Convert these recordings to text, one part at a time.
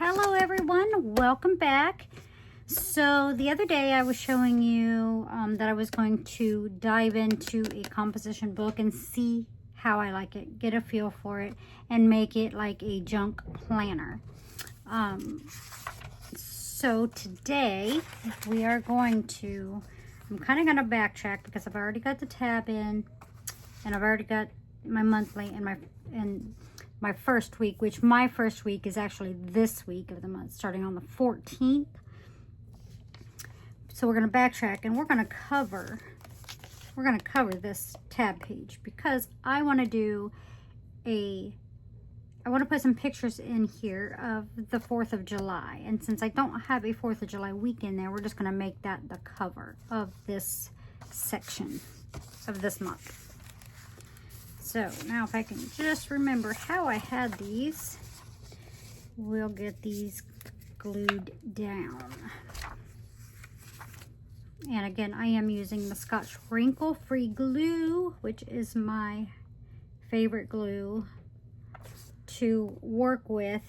Hello everyone, welcome back. So the other day I was showing you that I was going to dive into a composition book and see how I like it, get a feel for it, and make it like a junk planner. So today we are going to, I'm kind of going to backtrack because I've already got the tab in and I've already got my monthly and my first week, which my first week is actually this week of the month, starting on the 14th. So we're going to backtrack and we're going to cover this tab page because I want to put some pictures in here of the 4th of July. And since I don't have a 4th of July week in there, we're just going to make that the cover of this section of this month. So now if I can just remember how I had these, we'll get these glued down. And again, I am using the Scotch Wrinkle Free Glue, which is my favorite glue to work with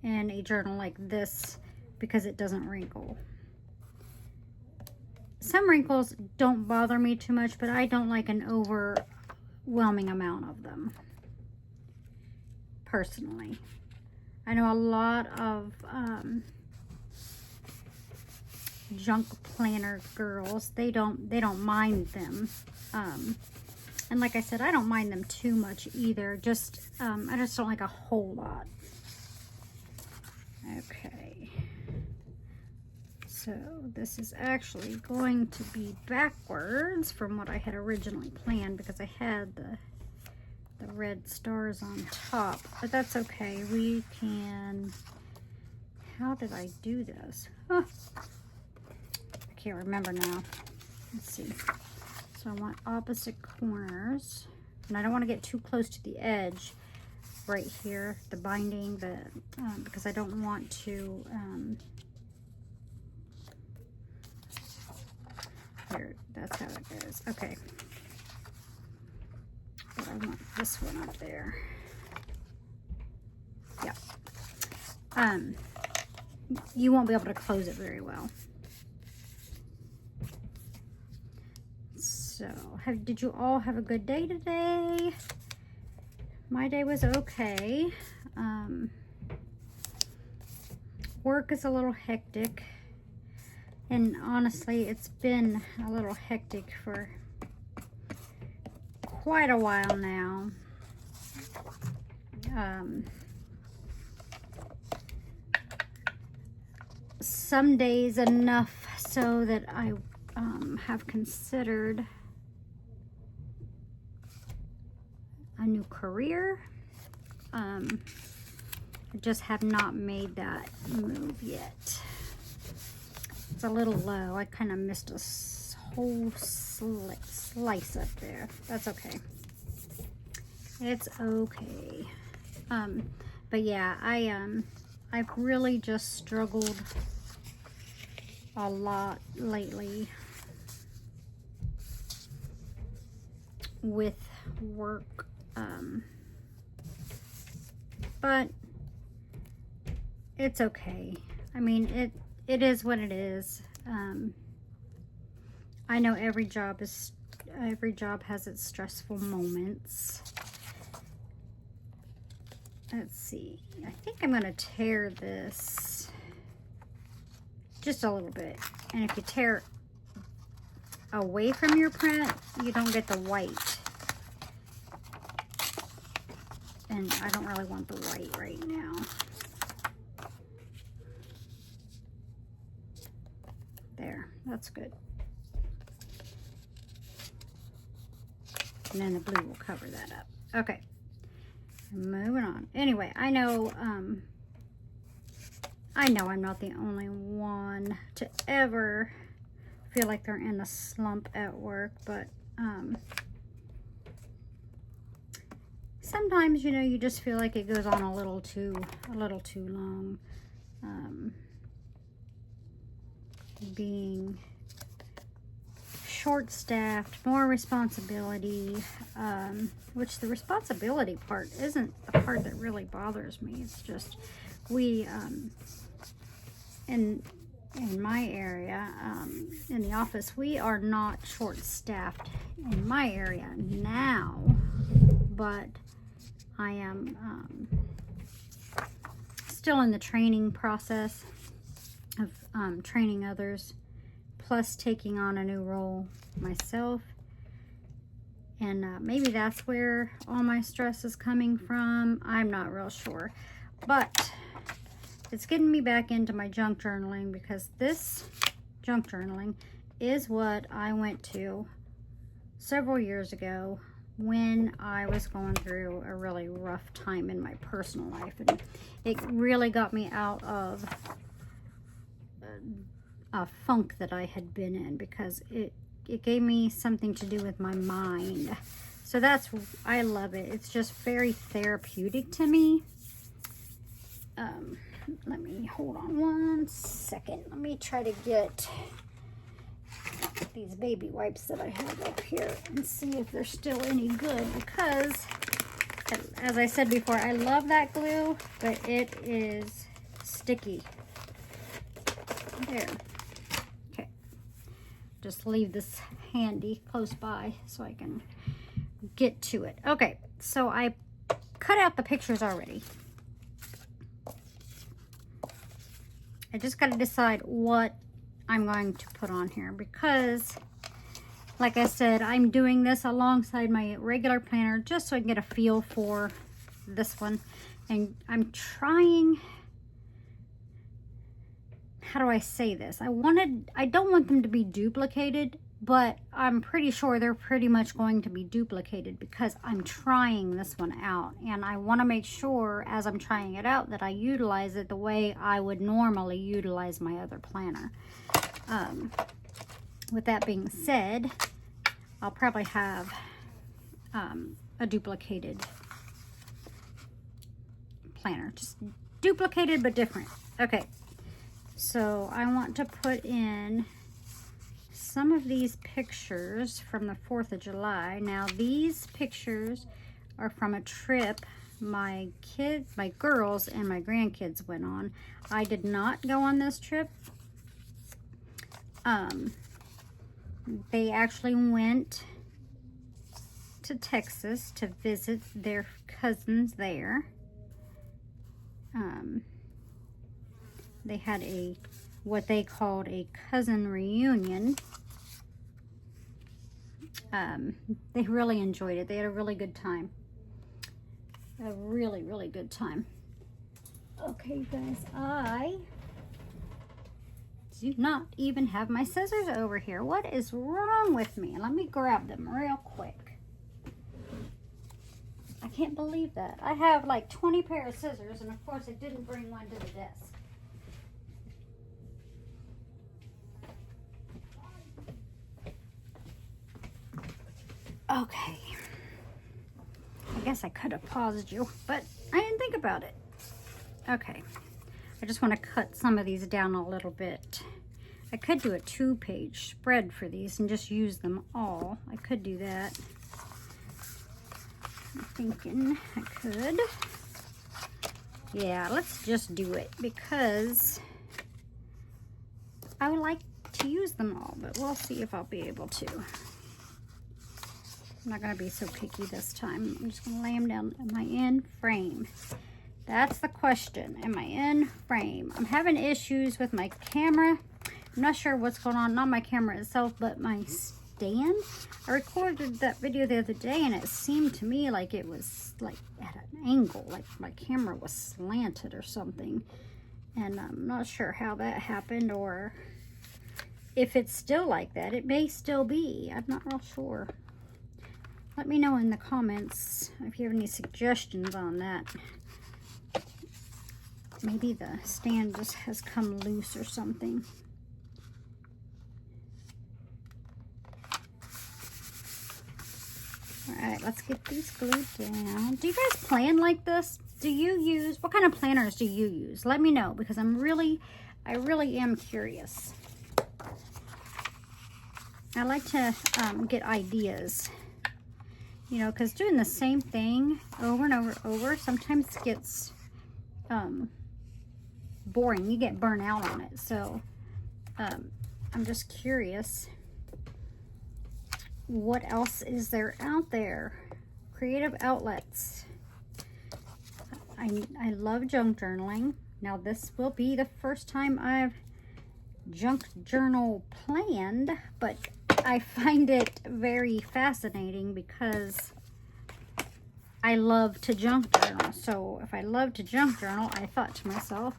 in a journal like this because it doesn't wrinkle. Some wrinkles don't bother me too much, but I don't like an overwhelming amount of them personally. I know a lot of junk planner girls, they don't mind them, and like I said, I don't mind them too much either. Just I just don't like a whole lot. Okay, so this is actually going to be backwards from what I had originally planned because I had the red stars on top, but that's okay. We can, how did I do this? Huh. I can't remember now. Let's see. So I want opposite corners, and I don't want to get too close to the edge right here, the binding, because I don't want to, here, that's how it goes. Okay. But I want this one up there. Yeah. You won't be able to close it very well. So, did you all have a good day today? My day was okay. Work is a little hectic. And honestly, it's been a little hectic for quite a while now. Some days enough so that I have considered a new career. I just have not made that move yet. It's a little low. I kind of missed a whole slice up there. That's okay. It's okay. But yeah, I've really just struggled a lot lately with work. But it's okay. I mean, it is what it is. I know every job has its stressful moments. Let's see. I think I'm going to tear this just a little bit. And if you tear away from your print, you don't get the white. And I don't really want the white right now. There, that's good. And then the blue will cover that up. Okay, moving on. Anyway, I know I'm not the only one to ever feel like they're in a slump at work, but sometimes, you know, you just feel like it goes on a little too long. Being short-staffed, more responsibility, which the responsibility part isn't the part that really bothers me. It's just we, in my area, in the office, we are not short-staffed in my area now, but I am still in the training process of training others, plus taking on a new role myself. And maybe that's where all my stress is coming from. I'm not real sure. But it's getting me back into my junk journaling, because this junk journaling is what I went to several years ago when I was going through a really rough time in my personal life. And it really got me out of a funk that I had been in, because it gave me something to do with my mind. So that's, I love it. It's just very therapeutic to me. Let me, hold on one second. Let me try to get these baby wipes that I have up here and see if they're still any good, because as I said before, I love that glue, but it is sticky. There. Okay. Just leave this handy close by so I can get to it. Okay, so I cut out the pictures already. I just got to decide what I'm going to put on here, because like I said, I'm doing this alongside my regular planner just so I can get a feel for this one. And I'm trying, how do I say this? I don't want them to be duplicated, but I'm pretty sure they're pretty much going to be duplicated, because I'm trying this one out, and I want to make sure as I'm trying it out that I utilize it the way I would normally utilize my other planner. With that being said, I'll probably have a duplicated planner, just duplicated but different. Okay, so I want to put in some of these pictures from the 4th of July. Now these pictures are from a trip my girls and my grandkids went on. I did not go on this trip. They actually went to Texas to visit their cousins there. They had what they called a cousin reunion. They really enjoyed it. They had a really good time. A really, really good time. Okay, guys, I do not even have my scissors over here. What is wrong with me? Let me grab them real quick. I can't believe that. I have like 20 pair of scissors, and of course I didn't bring one to the desk. Okay. I guess I could have paused you, but I didn't think about it. Okay. I just want to cut some of these down a little bit. I could do a 2-page spread for these and just use them all. I could do that. I'm thinking I could. Yeah, let's just do it, because I would like to use them all, but we'll see if I'll be able to. I'm not going to be so picky this time. I'm just going to lay them down. Am I in frame? That's the question. Am I in frame? I'm having issues with my camera. I'm not sure what's going on. Not my camera itself, but my stand. I recorded that video the other day, and it seemed to me like it was like at an angle, like my camera was slanted or something. And I'm not sure how that happened, or if it's still like that. It may still be. I'm not real sure. Let me know in the comments if you have any suggestions on that. Maybe the stand just has come loose or something. Alright, let's get these glued down. Do you guys plan like this? Do you use, what kind of planners do you use? Let me know, because I really am curious. I like to get ideas, you know, because doing the same thing over and over sometimes gets boring. You get burnt out on it. So I'm just curious, what else is there out there? Creative outlets. I love junk journaling. Now this will be the first time I've junk journal planned, but I find it very fascinating because I love to junk journal. So if I love to junk journal, I thought to myself,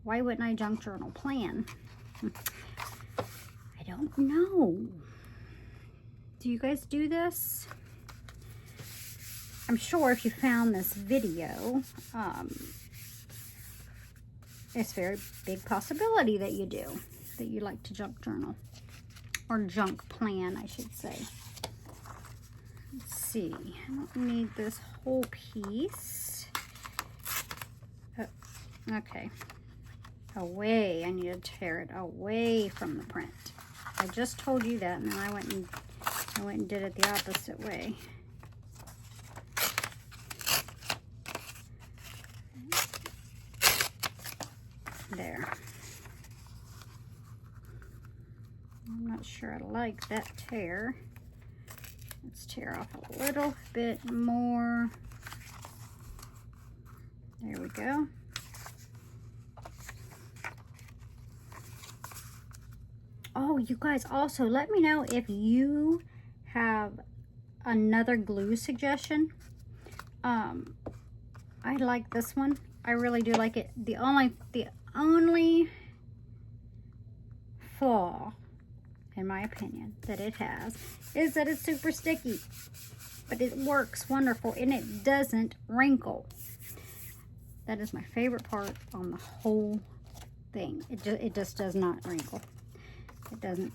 why wouldn't I junk journal plan? I don't know. Do you guys do this? I'm sure if you found this video, it's a very big possibility that you do, that you like to junk journal, or junk plan, I should say. Let's see, I don't need this whole piece. Oh, okay, away, I need to tear it away from the print. I just told you that, and then I went and did it the opposite way. There. I'm not sure I like that tear. Let's tear off a little bit more. There we go. Oh, you guys, also let me know if you have another glue suggestion. I like this one. I really do like it. The only flaw, in my opinion, that it has is that it's super sticky, but it works wonderful and it doesn't wrinkle. That is my favorite part on the whole thing. It just does not wrinkle. It doesn't.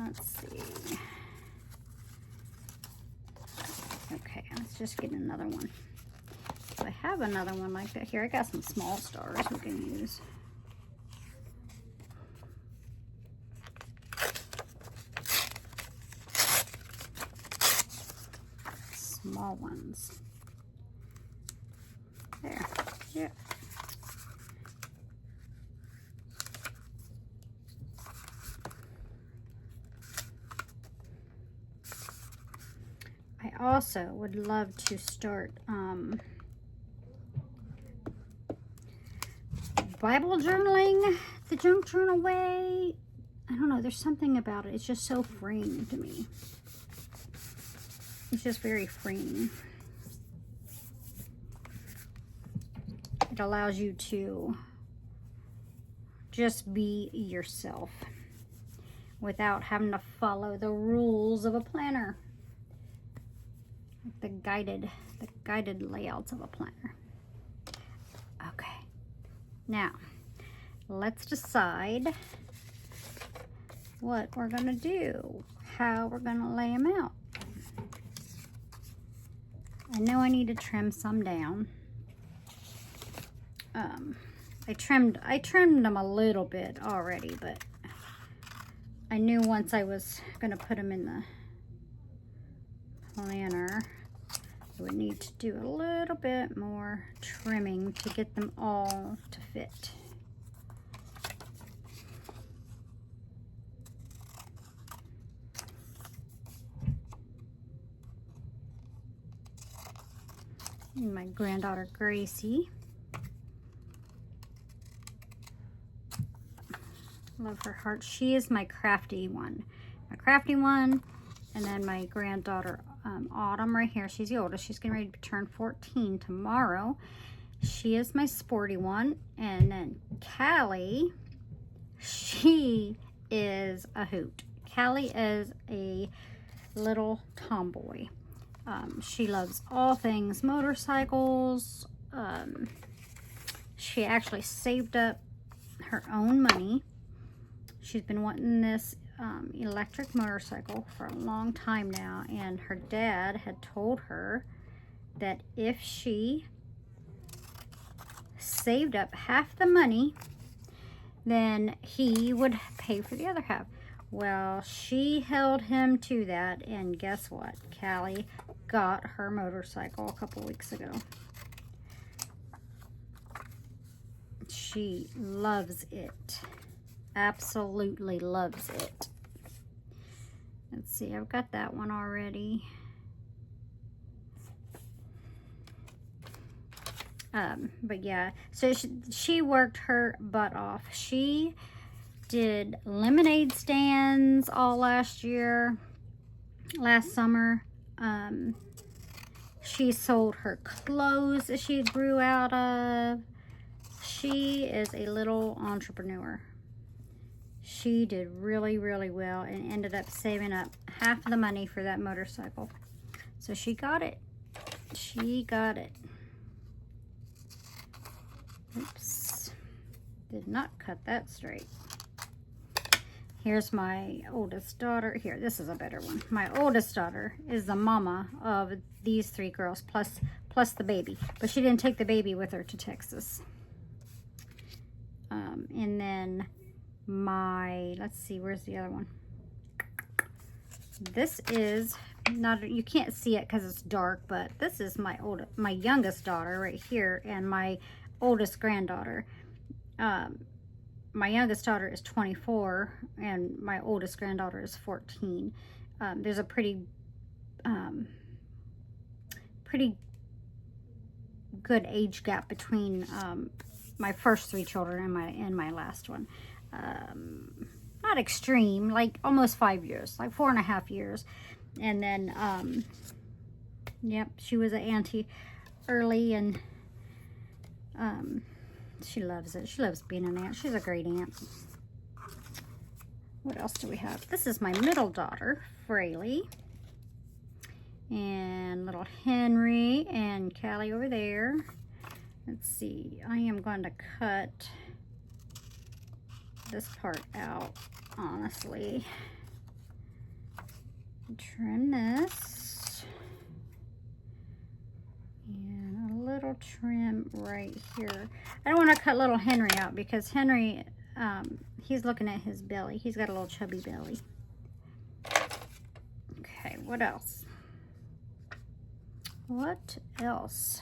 Let's see. Okay, let's just get another one. I have another one like that here. I got some small stars we can use. Small ones. There. Yeah. I also would love to start Bible journaling the junk journal way. I don't know, there's something about it. It's just so freeing to me. It's just very freeing. It allows you to just be yourself without having to follow the rules of a planner. The guided layouts of a planner. Okay. Now, let's decide what we're going to do, how we're going to lay them out. I know I need to trim some down. I trimmed them a little bit already, but I knew once I was going to put them in the planner, I would need to do a little bit more trimming to get them all to fit. And my granddaughter Gracie. Love her heart. She is my crafty one. My crafty one. And then my granddaughter Autumn right here. She's the oldest. She's getting ready to turn 14 tomorrow. She is my sporty one. And then Callie, she is a hoot. Callie is a little tomboy. She loves all things motorcycles. She actually saved up her own money. She's been wanting this electric motorcycle for a long time now, and her dad had told her that if she saved up half the money, then he would pay for the other half. Well, she held him to that, and guess what? Callie got her motorcycle a couple weeks ago. She loves it. Absolutely loves it. Let's see, I've got that one already. But yeah, so she worked her butt off. She did lemonade stands all last summer. She sold her clothes that she grew out of. She is a little entrepreneur. She did really, really well and ended up saving up half of the money for that motorcycle. So she got it. She got it. Oops. Did not cut that straight. Here's my oldest daughter. Here, this is a better one. My oldest daughter is the mama of these 3 girls, plus the baby. But she didn't take the baby with her to Texas. And then let's see, where's the other one? This is not, you can't see it because it's dark, but this is my youngest daughter right here, and my oldest granddaughter. My youngest daughter is 24 and my oldest granddaughter is 14. There's a pretty good age gap between my first 3 children and my last one. Not extreme, like almost 5 years, like 4.5 years. And then yep, she was an auntie early, and she loves it. She loves being an aunt. She's a great aunt. What else do we have? This is my middle daughter, Fraley. And little Henry and Callie over there. Let's see. I am going to cut this part out, honestly. Trim this. And a little trim right here. I don't want to cut little Henry out because Henry, he's looking at his belly. He's got a little chubby belly. Okay, what else? What else?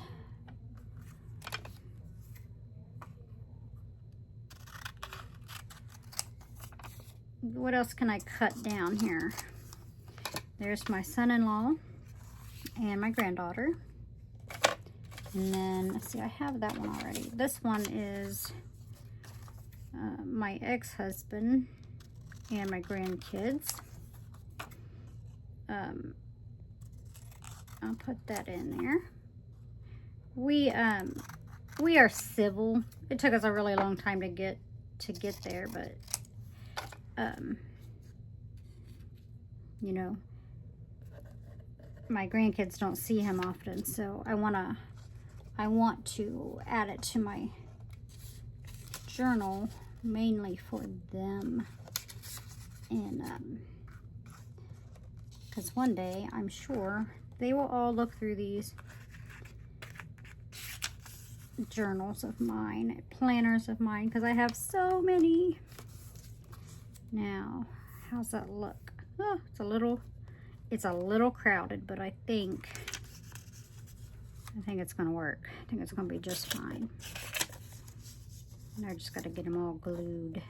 What else can I cut down here? There's my son-in-law and my granddaughter. And then, let's see, I have that one already. This one is my ex-husband and my grandkids. I'll put that in there. We are civil. It took us a really long time to get there, but you know, my grandkids don't see him often, so I want to add it to my journal mainly for them, and because one day I'm sure they will all look through these journals of mine, planners of mine, because I have so many. Now, how's that look? Oh, it's a little crowded, but I think it's gonna work. I think it's gonna be just fine. And I just gotta get them all glued.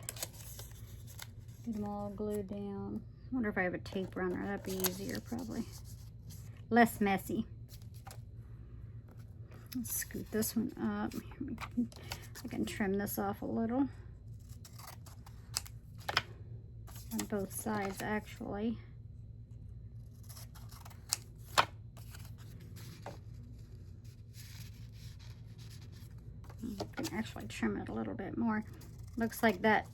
Get them all glued down. I wonder if I have a tape runner. That'd be easier, probably. Less messy. Let's scoot this one up. I can trim this off a little. On both sides, actually. I can actually trim it a little bit more. Looks like that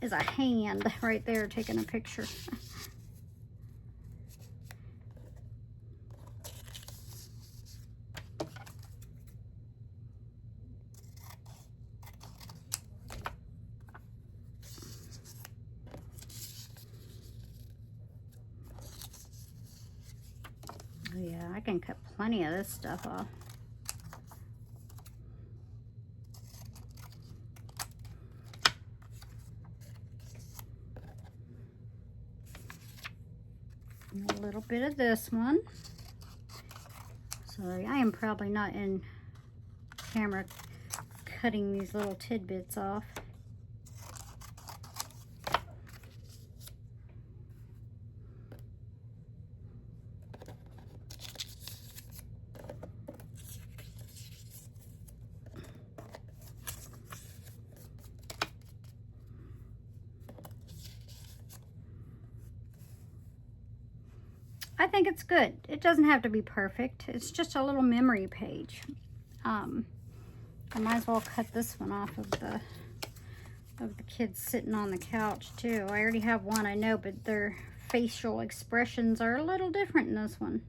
is a hand right there taking a picture. Yeah, I can cut plenty of this stuff off. And a little bit of this one. So I am probably not in camera cutting these little tidbits off. I think it's good. It doesn't have to be perfect. It's just a little memory page. I might as well cut this one off of the kids sitting on the couch too. I already have one, I know, but their facial expressions are a little different in this one.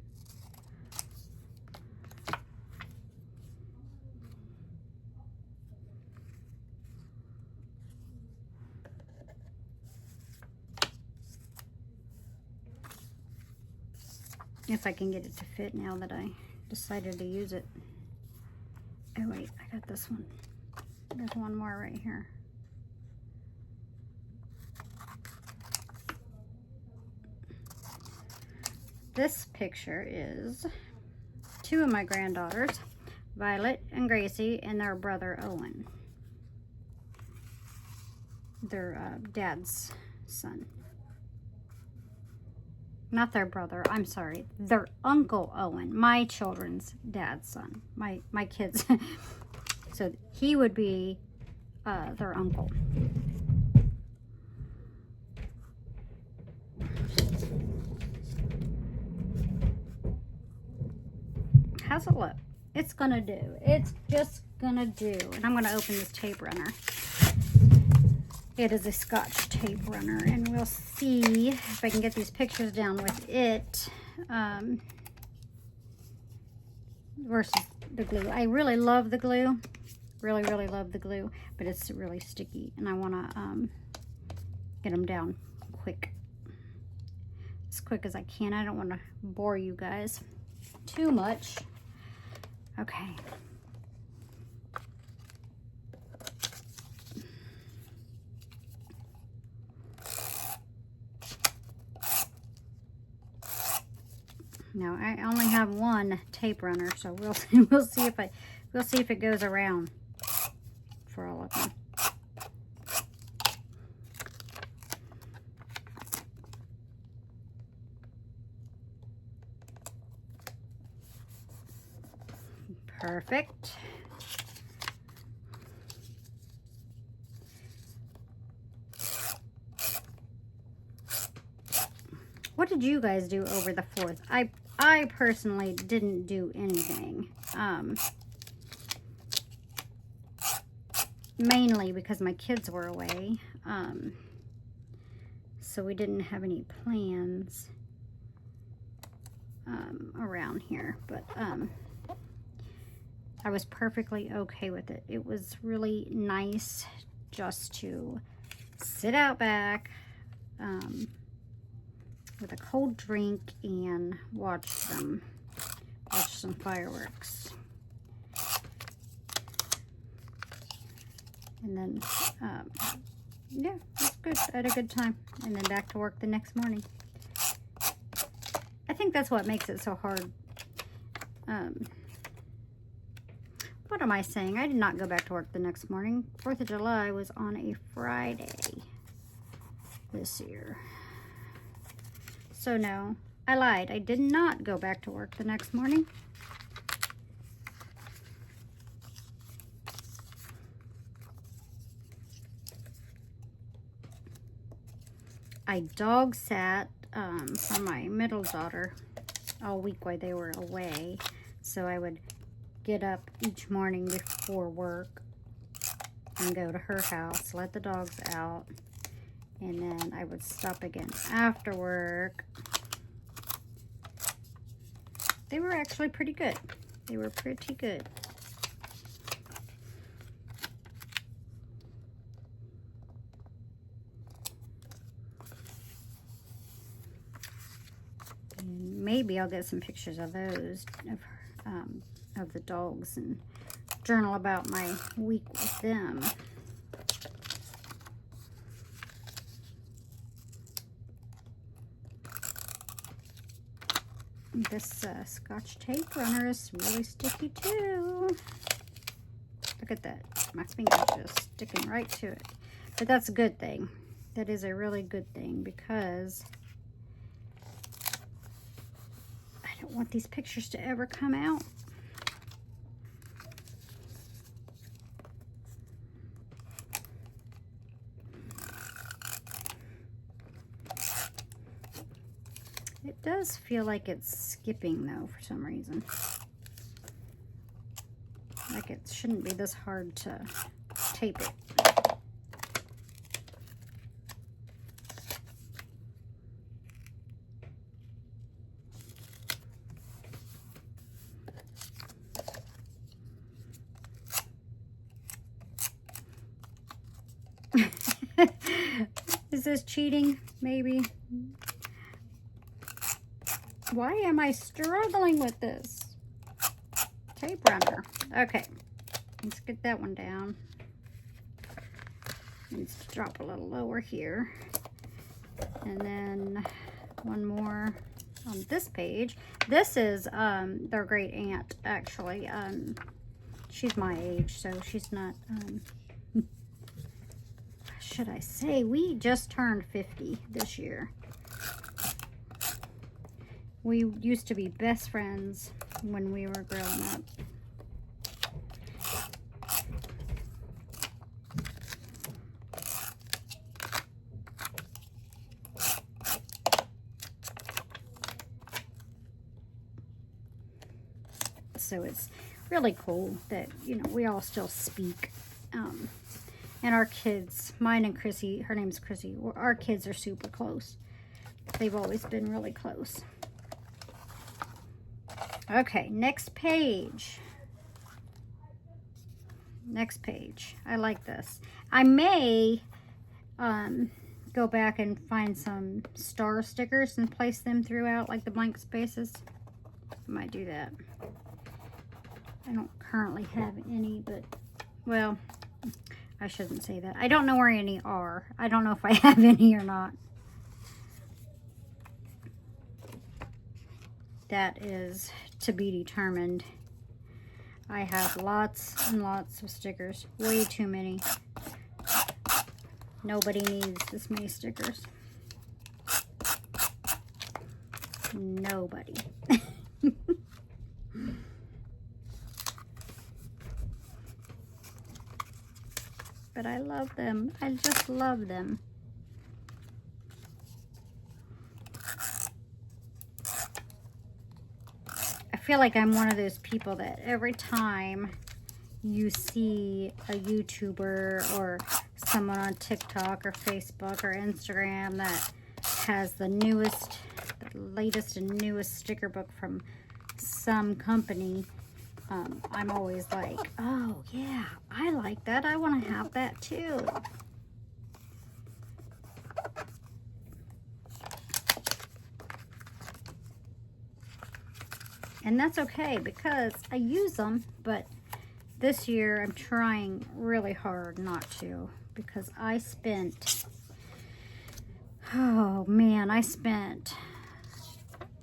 If I can get it to fit now that I decided to use it. Oh wait, I got this one. There's one more right here. This picture is two of my granddaughters, Violet and Gracie, and their brother Owen. Their dad's son. Not their brother, I'm sorry. Their Uncle Owen, my children's dad's son. My kids. So he would be their uncle. How's it look? It's gonna do. It's just gonna do. And I'm gonna open this tape runner. It is a Scotch tape runner, and we'll see if I can get these pictures down with it versus the glue. I really love the glue. Really, really love the glue, but it's really sticky, and I want to get them down quick. As quick as I can. I don't want to bore you guys too much. Okay. Now I only have one tape runner, so we'll see if it goes around for all of them. Perfect. What did you guys do over the 4th? I personally didn't do anything. Mainly because my kids were away. So we didn't have any plans around here. But I was perfectly okay with it. It was really nice just to sit out back with a cold drink and watch some fireworks. And then, yeah, it was good. I had a good time. And then back to work the next morning. I think that's what makes it so hard. What am I saying? I did not go back to work the next morning. 4th of July was on a Friday this year. So no, I lied. I did not go back to work the next morning. I dog sat for my middle daughter all week while they were away. So I would get up each morning before work and go to her house, let the dogs out, and then I would stop again after work. They were actually pretty good. They were pretty good. And maybe I'll get some pictures of those, of the dogs, and journal about my week with them. This Scotch tape runner is really sticky too. Look at that. My finger's just sticking right to it. But that's a good thing. That is a really good thing because I don't want these pictures to ever come out. It does feel like it's skipping though for some reason. Like it shouldn't be this hard to tape it. Is this cheating? Maybe. Why am I struggling with this? Tape runner. Okay. Let's get that one down. Needs to drop a little lower here. And then one more on this page. This is their great aunt, actually. She's my age, so she's not... should I say, we just turned 50 this year. We used to be best friends when we were growing up. So it's really cool that, you know, we all still speak. And our kids, mine and Chrissy, her name's Chrissy, our kids are super close. They've always been really close. Okay, next page. Next page. I like this. I may go back and find some star stickers and place them throughout, like the blank spaces. I might do that. I don't currently have any, but, well, I shouldn't say that. I don't know where any are. I don't know if I have any or not. That is to be determined. I have lots and lots of stickers. Way too many. Nobody needs this many stickers. Nobody. But I love them. I just love them. I feel like I'm one of those people that every time you see a YouTuber or someone on TikTok or Facebook or Instagram that has the newest, the latest and newest sticker book from some company, I'm always like, oh yeah, I like that. I want to have that too. And that's okay because I use them, but this year I'm trying really hard not to because I spent, oh man, I spent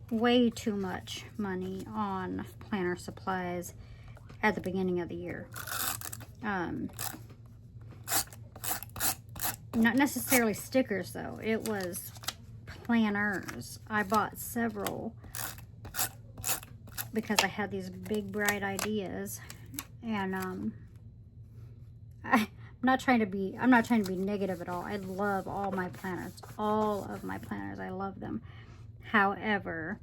way too much money on planner supplies at the beginning of the year. Not necessarily stickers though, it was planners. I bought several because I had these big bright ideas, and I'm not trying to be negative at all. I love all my planners. All of my planners, I love them. However,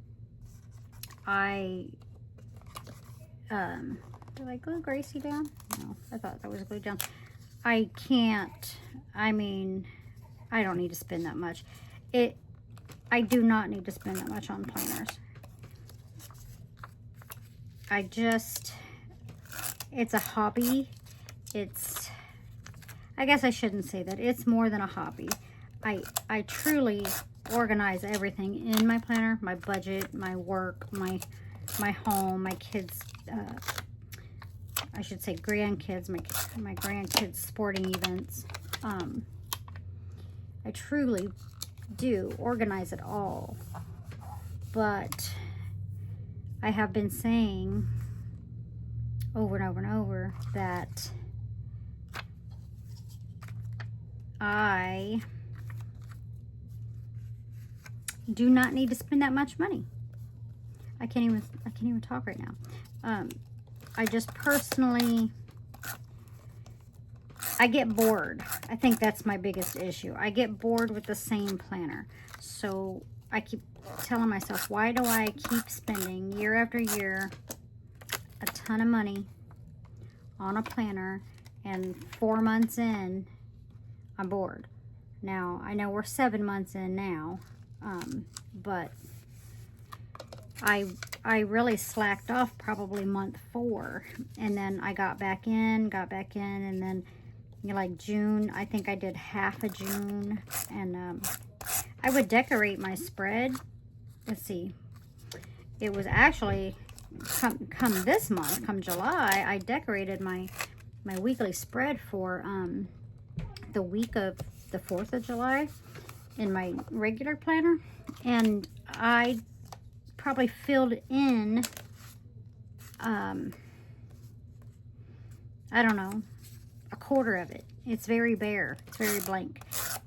did I glue Gracie down? No, I thought that was glued down. I can't, I mean, I don't need to spend that much. I do not need to spend that much on planners. It's a hobby. I guess I shouldn't say that. It's more than a hobby. I truly organize everything in my planner, my budget, my work, my home, my kids, I should say grandkids, my grandkids' sporting events. I truly do organize it all. But I have been saying over and over and over that I do not need to spend that much money. I can't even talk right now. I just personally, I get bored. I think that's my biggest issue. I get bored with the same planner. So I keep telling myself, why do I keep spending year after year a ton of money on a planner, and 4 months in, I'm bored. Now, I know we're 7 months in now, but I really slacked off probably month 4, and then I got back in, and then, you know, like June, I think I did half of June, and I would decorate my spread. Let's see, it was actually come this month, come July, I decorated my weekly spread for the week of the 4th of July in my regular planner, and I probably filled in I don't know, a quarter of it. It's very bare, it's very blank.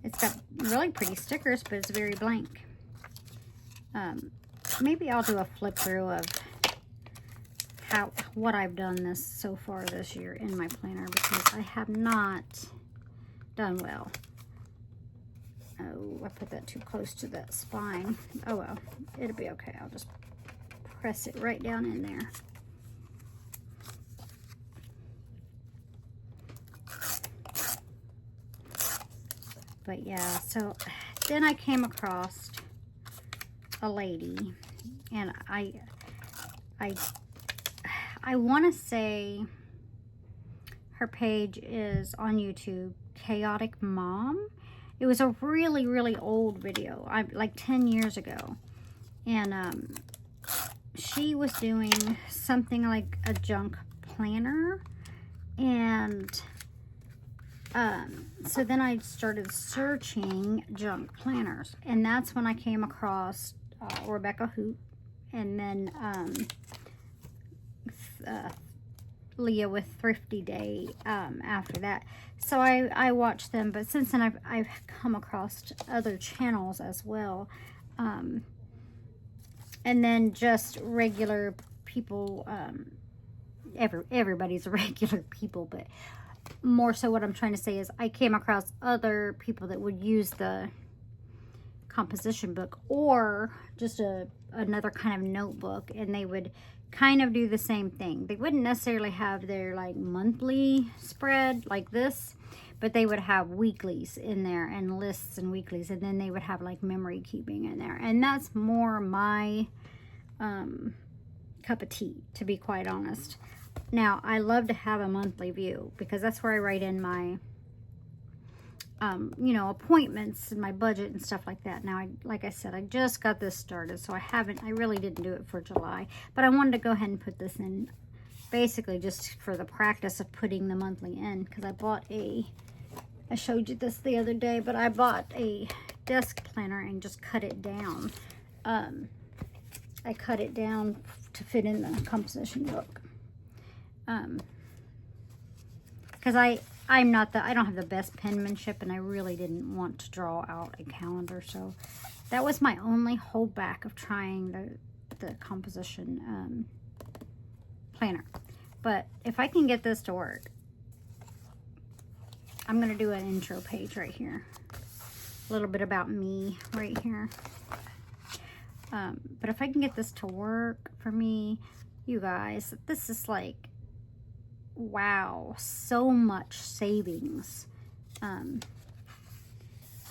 It's got really pretty stickers, but it's very blank. Maybe I'll do a flip through of what I've done so far this year in my planner, because I have not done well. Oh, I put that too close to that spine. Oh well, it'll be okay. I'll just press it right down in there. But yeah, so then I came across a lady, and I want to say her page is on YouTube, Chaotic Mom. It was a really, really old video, like 10 years ago. And she was doing something like a junk planner. And so then I started searching junk planners. And that's when I came across Rebecca Hoop. And then Leah with Thrifty Day after that. So I watched them, but since then I've come across other channels as well, and then just regular people. Everybody's regular people, but more so what I'm trying to say is I came across other people that would use the composition book or just another kind of notebook, and they would kind of do the same thing. They wouldn't necessarily have their like monthly spread like this, but they would have weeklies in there and lists and weeklies, and then they would have like memory keeping in there, and that's more my cup of tea, to be quite honest. Now I love to have a monthly view because that's where I write in my you know, appointments and my budget and stuff like that. Now, like I said, I just got this started, so I really didn't do it for July, but I wanted to go ahead and put this in basically just for the practice of putting the monthly in, because I bought I showed you this the other day, but I bought a desk planner and just cut it down. I cut it down to fit in the composition book. Because I don't have the best penmanship, and I really didn't want to draw out a calendar, so that was my only holdback of trying the composition planner. But if I can get this to work, I'm going to do an intro page right here. A little bit about me right here. But if I can get this to work for me, you guys, this is like, wow, so much savings.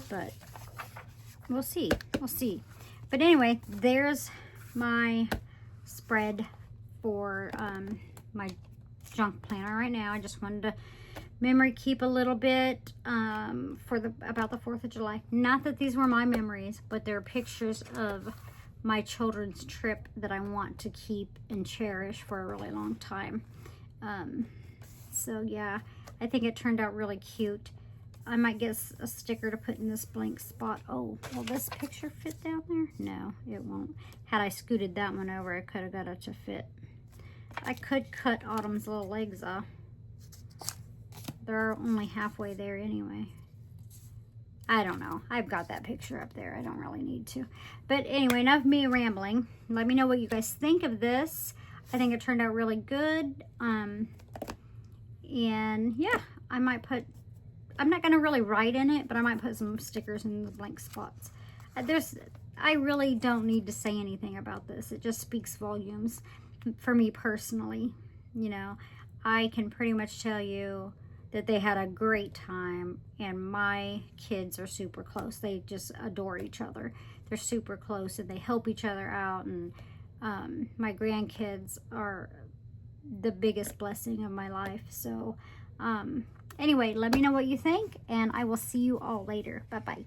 But we'll see. But anyway, there's my spread for my junk planner right now. I just wanted to memory keep a little bit for about the 4th of July. Not that these were my memories, but they're pictures of my children's trip that I want to keep and cherish for a really long time. So yeah, I think it turned out really cute. I might get a sticker to put in this blank spot. Oh, will this picture fit down there? No, it won't. Had I scooted that one over, I could have got it to fit. I could cut Autumn's little legs off. They're only halfway there anyway. I don't know. I've got that picture up there. I don't really need to. But anyway, enough of me rambling. Let me know what you guys think of this. I think it turned out really good. And yeah, I might put, I'm not going to really write in it, but I might put some stickers in the blank spots. I really don't need to say anything about this. It just speaks volumes for me personally. You know, I can pretty much tell you that they had a great time, and my kids are super close. They just adore each other. They're super close, and they help each other out, and my grandkids are the biggest blessing of my life. So anyway, let me know what you think, and I will see you all later. Bye-bye.